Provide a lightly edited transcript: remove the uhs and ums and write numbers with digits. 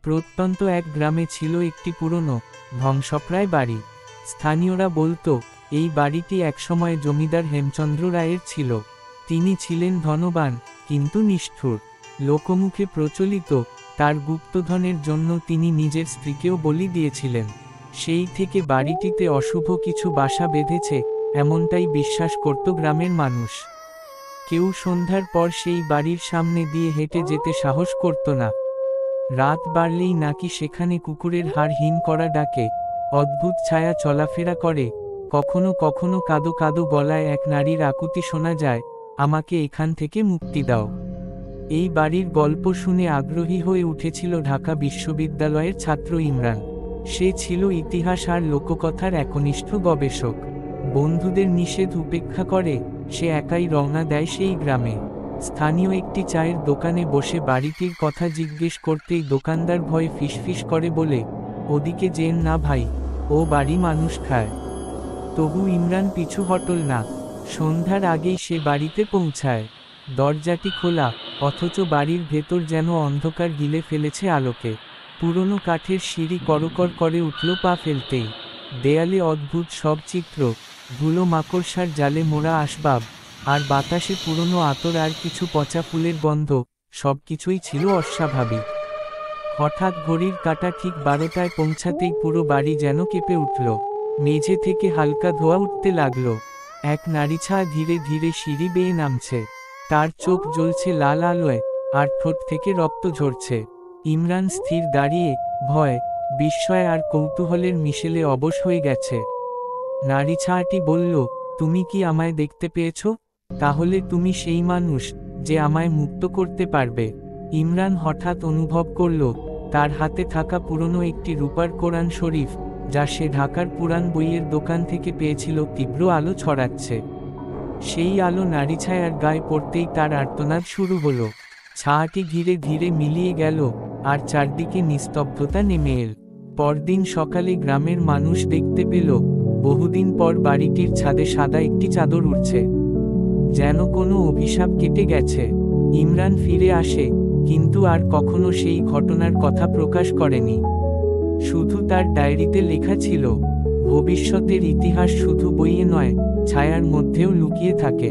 প্রত্যন্ত এক গ্রামে ছিল একটি পুরনো ধ্বংসপ্রায় বাড়ি। স্থানীয়রা বলতো এই বাড়িটি একসময় জমিদার হেমচন্দ্র রায়ের ছিল। তিনি ছিলেন ধনবান কিন্তু নিষ্ঠুর। লোকমুখে প্রচলিত তার গুপ্তধনের জন্য তিনি নিজের স্ত্রীকেও বলি দিয়েছিলেন। সেই থেকে বাড়িটিতে অশুভ কিছু বাসা বেঁধেছে এমনটাই বিশ্বাস করত গ্রামের মানুষ। কেউ সন্ধ্যার পর সেই বাড়ির সামনে দিয়ে হেঁটে যেতে সাহস করত না। রাত বাড়লেই নাকি সেখানে কুকুরের হাড় হিম করা ডাকে, অদ্ভুত ছায়া চলাফেরা করে, কখনো কখনো কাঁদো কাঁদো গলায় এক নারীর আকুতি শোনা যায়, আমাকে এখান থেকে মুক্তি দাও। এই বাড়ির গল্প শুনে আগ্রহী হয়ে উঠেছিল ঢাকা বিশ্ববিদ্যালয়ের ছাত্র ইমরান। সে ছিল ইতিহাস আর লোককথার একনিষ্ঠ গবেষক। বন্ধুদের নিষেধ উপেক্ষা করে সে একাই রওনা দেয় সেই গ্রামে। স্থানীয় একটি চায়ের দোকানে বসে বাড়িটির কথা জিজ্ঞেস করতেই দোকানদার ভয়ে ফিসফিস করে বলে, ওদিকে যেন না ভাই, ও বাড়ি মানুষ খায়। তবু ইমরান পিছু হটল না। সন্ধ্যার আগেই সে বাড়িতে পৌঁছায়। দরজাটি খোলা, অথচ বাড়ির ভেতর যেন অন্ধকার গিলে ফেলেছে আলোকে। পুরনো কাঠের সিঁড়ি করকর করে উঠল পা ফেলতেই। দেয়ালে অদ্ভুত সব চিত্র, ধুলো মাকড়সার জালে মোড়া আসবাব, আর বাতাসে পুরনো আতর আর কিছু পচা ফুলের গন্ধ, সবকিছুই ছিল অস্বাভাবিক। হঠাৎ ঘড়ির কাঁটা ঠিক 12টায় পৌঁছাতেই পুরো বাড়ি যেন কেঁপে উঠল। মেঝে থেকে হালকা ধোঁয়া উঠতে লাগলো। এক নারীছা ধীরে ধীরে সিঁড়ি বেয়ে নামছে। তার চোখ জ্বলছে লাল আলোয়, আর ঠোঁট থেকে রক্ত ঝরছে। ইমরান স্থির দাঁড়িয়ে, ভয়, বিস্ময় আর কৌতূহলের মিশেলে অবশ হয়ে গেছে। নারীছাটি বলল, তুমি কি আমায় দেখতে পেয়েছ? তাহলে তুমি সেই মানুষ যে আমায় মুক্ত করতে পারবে। ইমরান হঠাৎ অনুভব করল তার হাতে থাকা পুরনো একটি রূপার কোরআন শরীফ, যা সে ঢাকার পুরাণ বইয়ের দোকান থেকে পেয়েছিল, তীব্র আলো ছড়াচ্ছে। সেই আলো নারীছায়ার গায়ে পড়তেই তার আর্তনাদ শুরু হলো। ছায়াটি ধীরে ধীরে মিলিয়ে গেল, আর চারদিকে নিস্তব্ধতা নেমে এল। পরদিন সকালে গ্রামের মানুষ দেখতে পেল বহুদিন পর বাড়িটির ছাদে সাদা একটি চাদর উড়ছে, যেন কোনো অভিশাপ কেটে গেছে। ইমরান ফিরে আসে, কিন্তু আর কখনো সেই ঘটনার কথা প্রকাশ করেনি। শুধু তার ডায়েরিতে লেখা ছিল, ভবিষ্যতের ইতিহাস শুধু বইয়ে নয়, ছায়ার মধ্যেও লুকিয়ে থাকে।